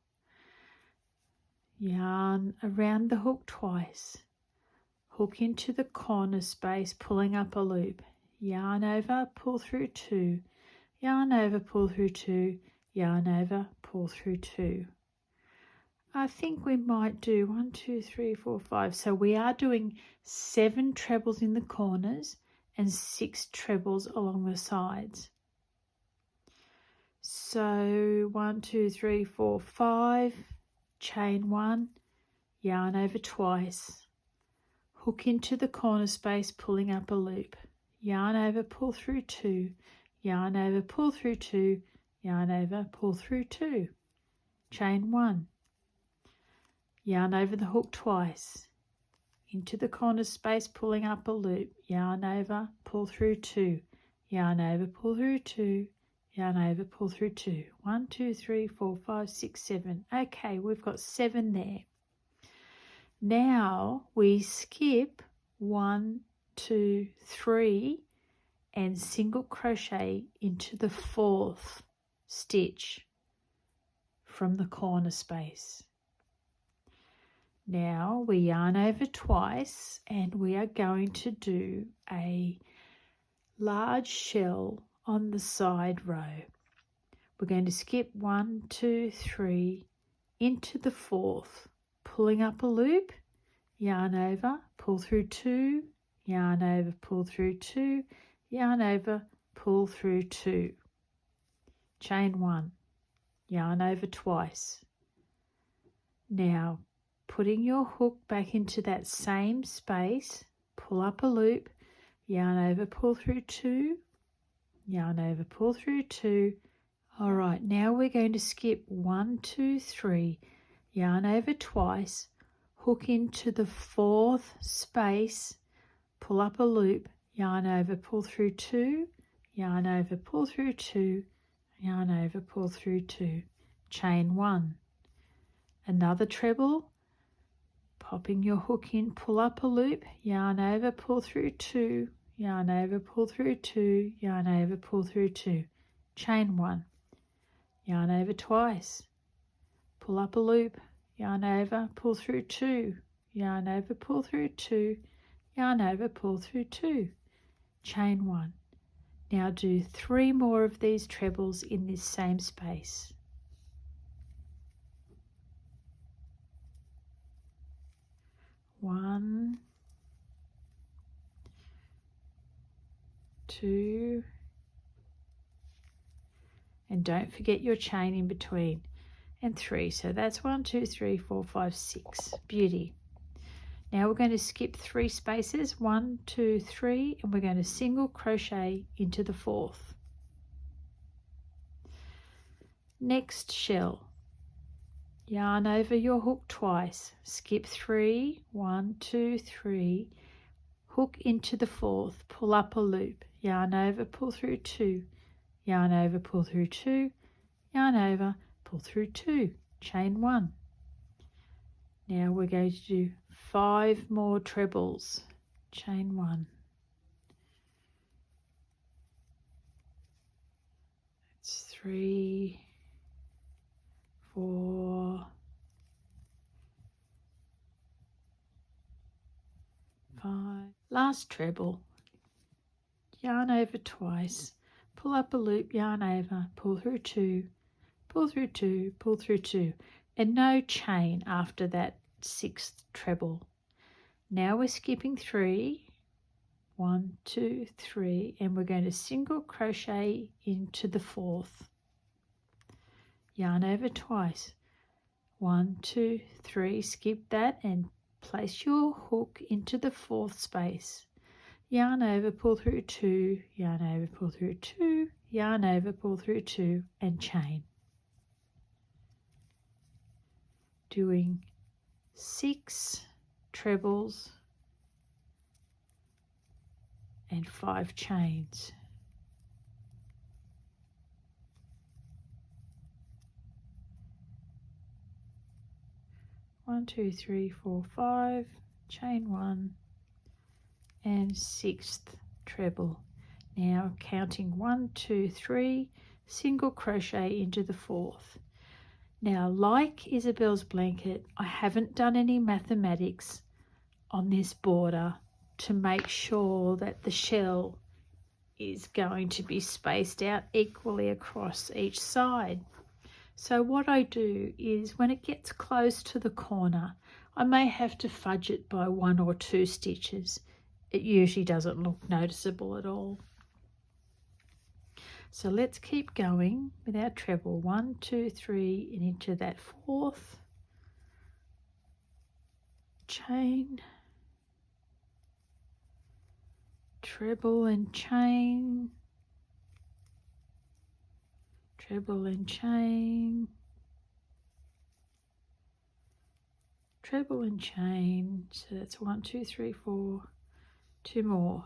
Yarn around the hook twice, hook into the corner space, pulling up a loop, yarn over, pull through 2, yarn over, pull through 2, yarn over, pull through 2. I think we might do 1, 2, 3, 4, 5. So we are doing 7 trebles in the corners and 6 trebles along the sides. So 1, 2, 3, 4, 5, chain 1, yarn over twice, hook into the corner space, pulling up a loop, yarn over, pull through 2, yarn over, pull through 2, yarn over, pull through 2, chain 1, yarn over the hook twice, into the corner space, pulling up a loop, yarn over, pull through 2, yarn over, pull through 2, yarn over, pull through 2. 1, 2, 3, 4, 5, 6, 7. Okay, we've got 7 there. Now we skip 1, 2, 3 and single crochet into the 4th stitch from the corner space. Now we yarn over twice and we are going to do a large shell on the side row. We're going to skip 1, 2, 3 into the 4th, pulling up a loop, yarn over, pull through 2, yarn over, pull through 2, yarn over, pull through 2, chain 1, yarn over twice. Now putting your hook back into that same space, pull up a loop, yarn over, pull through 2, yarn over, pull through 2. All right, now we're going to skip 1, 2, 3, yarn over twice, hook into the 4th space, pull up a loop, yarn over, pull through 2, yarn over, pull through 2, yarn over, pull through 2, chain 1. Another treble, popping your hook in, pull up a loop, yarn over, pull through 2, yarn over, pull through 2, yarn over, pull through 2, chain 1, yarn over twice, pull up a loop, yarn over, pull through 2, yarn over, pull through 2, yarn over, pull through 2, chain 1. Now do 3 more of these trebles in this same space. One, 2, and don't forget your chain in between, and 3. So that's 1, 2, 3, 4, 5, 6. Beauty. Now we're going to skip 3 spaces, 1, 2, 3, and we're going to single crochet into the 4th. Next shell, yarn over your hook twice, skip 3, 1, 2, 3, hook into the 4th, pull up a loop, yarn over, pull through 2, yarn over, pull through 2, yarn over, pull through 2, chain 1. Now we're going to do 5 more trebles, chain 1. That's 3, 4, 5. Last treble, yarn over twice, pull up a loop, yarn over, pull through 2, pull through 2, pull through 2, and no chain after that 6th treble. Now we're skipping 3, 1, 2, 3, and we're going to single crochet into the 4th. Yarn over twice, 1, 2, 3, skip that and place your hook into the 4th space. Yarn over, pull through 2, yarn over, pull through 2, yarn over, pull through 2, and chain. Doing 6 trebles and 5 chains. One, 2, 3, 4, 5, chain 1, and 6th treble. Now counting 1, 2, 3, single crochet into the 4th. Now, like Isabel's blanket, I haven't done any mathematics on this border to make sure that the shell is going to be spaced out equally across each side. So what I do is when it gets close to the corner, I may have to fudge it by 1 or 2 stitches. It usually doesn't look noticeable at all. So let's keep going with our treble. 1, 2, 3, and into that 4th chain, treble and chain, treble and chain, treble and chain. So that's 1, 2, 3, 4, 2 more.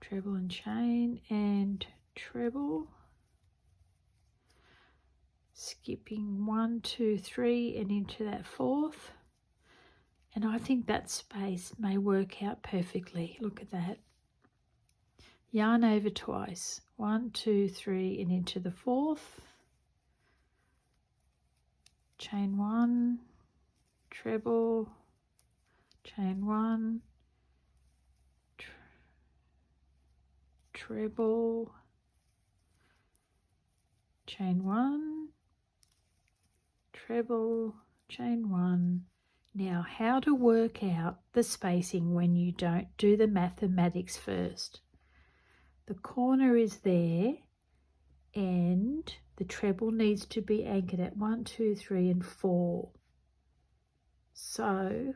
Treble and chain and treble, skipping 1, 2, 3 and into that 4th, and I think that space may work out perfectly. Look at that. Yarn over twice, 1, 2, 3 and into the 4th, chain 1, treble, chain 1, treble, chain 1, treble, chain 1. Now, how to work out the spacing when you don't do the mathematics first. The corner is there and the treble needs to be anchored at 1, 2, 3 and 4. So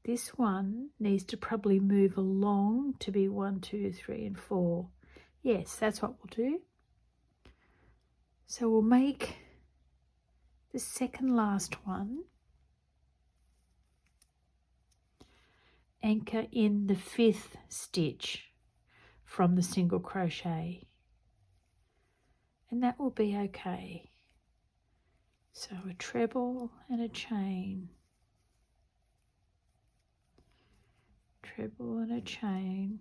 this one needs to probably move along to be 1, 2, 3 and 4. Yes, that's what we'll do. So we'll make the second last one anchor in the 5th stitch from the single crochet, and that will be okay. So a treble and a chain, treble and a chain,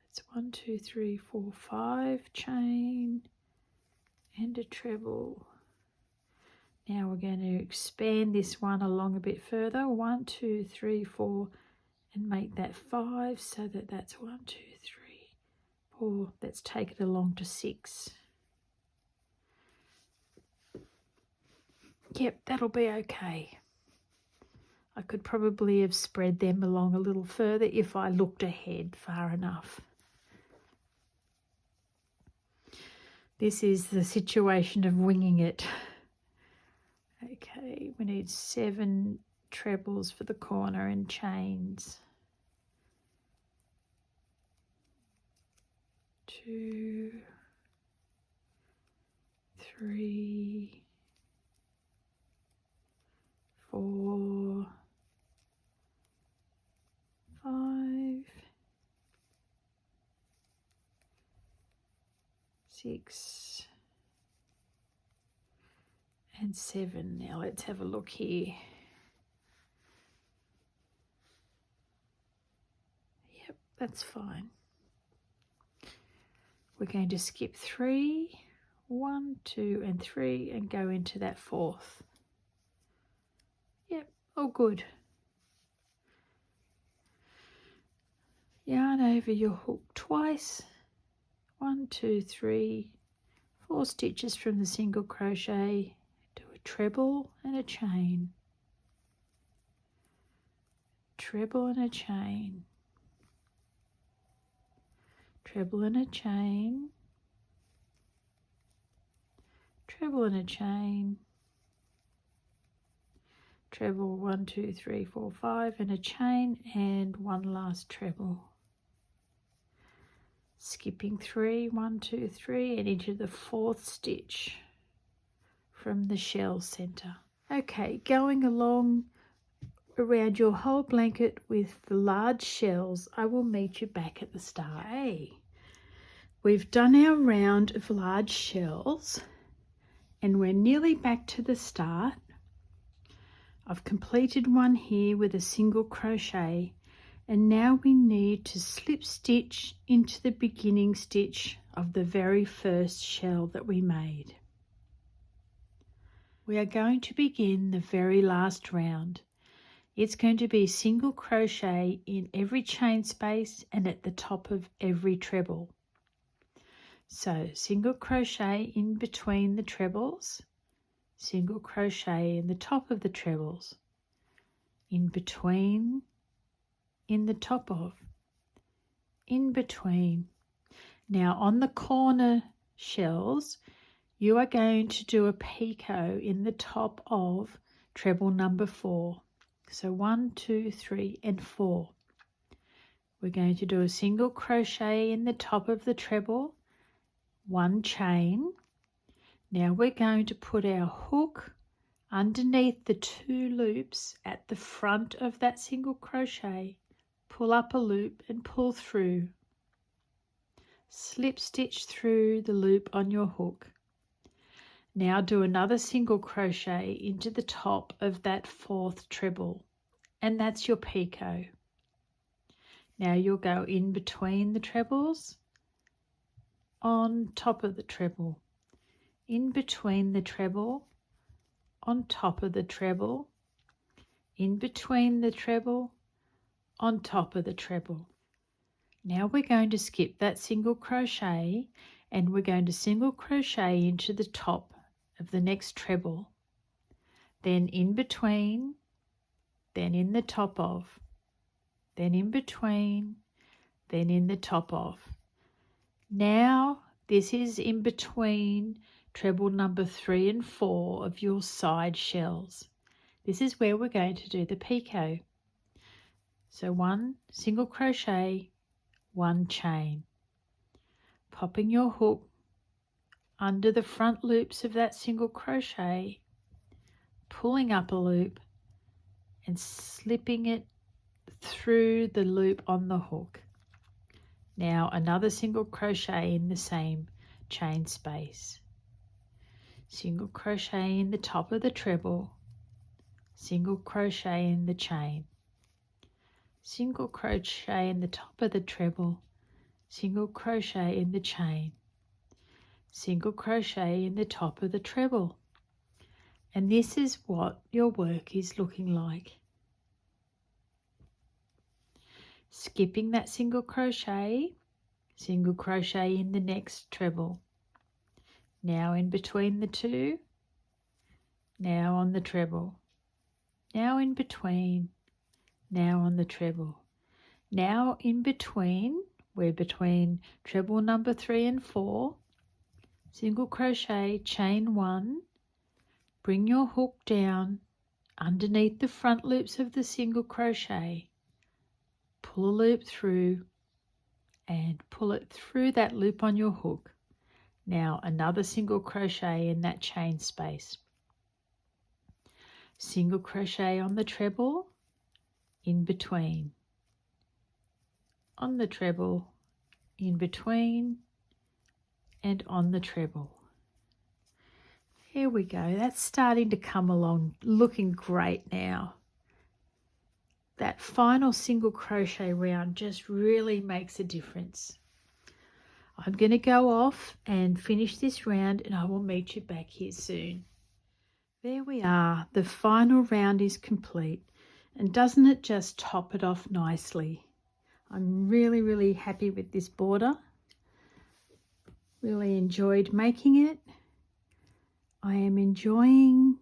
that's 1, 2, 3, 4, 5, chain and a treble. Now we're going to expand this one along a bit further, 1, 2, 3, 4, and make that 5, so that that's 1, 2, 3, 4. Let's take it along to 6. Yep, that'll be okay. I could probably have spread them along a little further if I looked ahead far enough. This is the situation of winging it. Okay, we need 7 trebles for the corner and chains. 2, 3, 4, 5, 6 and 7. Now let's have a look here. Yep, that's fine. We're going to skip 3, 1, 2 and 3 and go into that 4th. Yep, all good. Yarn over your hook twice, 1, 2, 3, 4 stitches from the single crochet, do a treble and a chain, treble and a chain, treble and a chain, treble and a chain, treble, 1, 2, 3, 4, 5 and a chain, and one last treble. Skipping 3, 1, 2, 3 and into the 4th stitch from the shell center. Okay, going along around your whole blanket with the large shells, I will meet you back at the start. Okay, we've done our round of large shells and we're nearly back to the start. I've completed one here with a single crochet, and now we need to slip stitch into the beginning stitch of the very first shell that we made. We are going to begin the very last round. It's going to be single crochet in every chain space and at the top of every treble. So single crochet in between the trebles, single crochet in the top of the trebles, in between, in the top of, in between. Now on the corner shells, you are going to do a picot in the top of treble number 4. So 1, 2, 3 and 4. We're going to do a single crochet in the top of the treble, 1 chain. Now we're going to put our hook underneath the 2 loops at the front of that single crochet, pull up a loop and pull through. Slip stitch through the loop on your hook. Now do another single crochet into the top of that 4th treble. And that's your picot. Now you'll go in between the trebles, on top of the treble, in between the treble, on top of the treble, in between the treble, on top of the treble. Now we're going to skip that single crochet and we're going to single crochet into the top of the next treble, then in between, then in the top of, then in between, then in the top of. Now this is in between treble number 3 and 4 of your side shells. This is where we're going to do the picot. So 1 single crochet, 1 chain, popping your hook under the front loops of that single crochet, pulling up a loop and slipping it through the loop on the hook. Now another single crochet in the same chain space, single crochet in the top of the treble, single crochet in the chain, single crochet in the top of the treble, single crochet in the chain, single crochet in the top of the treble. And this is what your work is looking like. Skipping that single crochet in the next treble, now in between the two, now on the treble, now in between, now on the treble, now in between, we're between treble number 3 and 4, single crochet, chain 1, bring your hook down underneath the front loops of the single crochet, pull a loop through and pull it through that loop on your hook. Now another single crochet in that chain space, single crochet on the treble, in between, on the treble, in between, and on the treble. Here we go, that's starting to come along, looking great now. That final single crochet round just really makes a difference. I'm going to go off and finish this round and I will meet you back here soon. There we are, the final round is complete, and doesn't it just top it off nicely? I'm really happy with this border. Really enjoyed making it. I am enjoying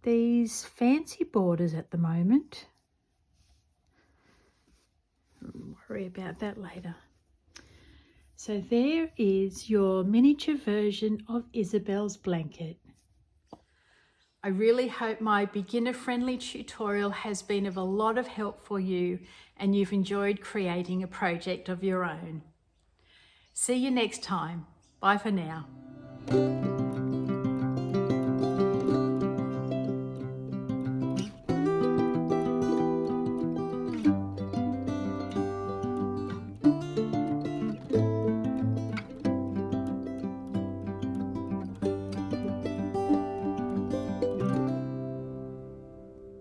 these fancy borders at the moment. I'll worry about that later. So there is your miniature version of Isabel's blanket. I really hope my beginner-friendly tutorial has been of a lot of help for you and you've enjoyed creating a project of your own. See you next time. Bye for now.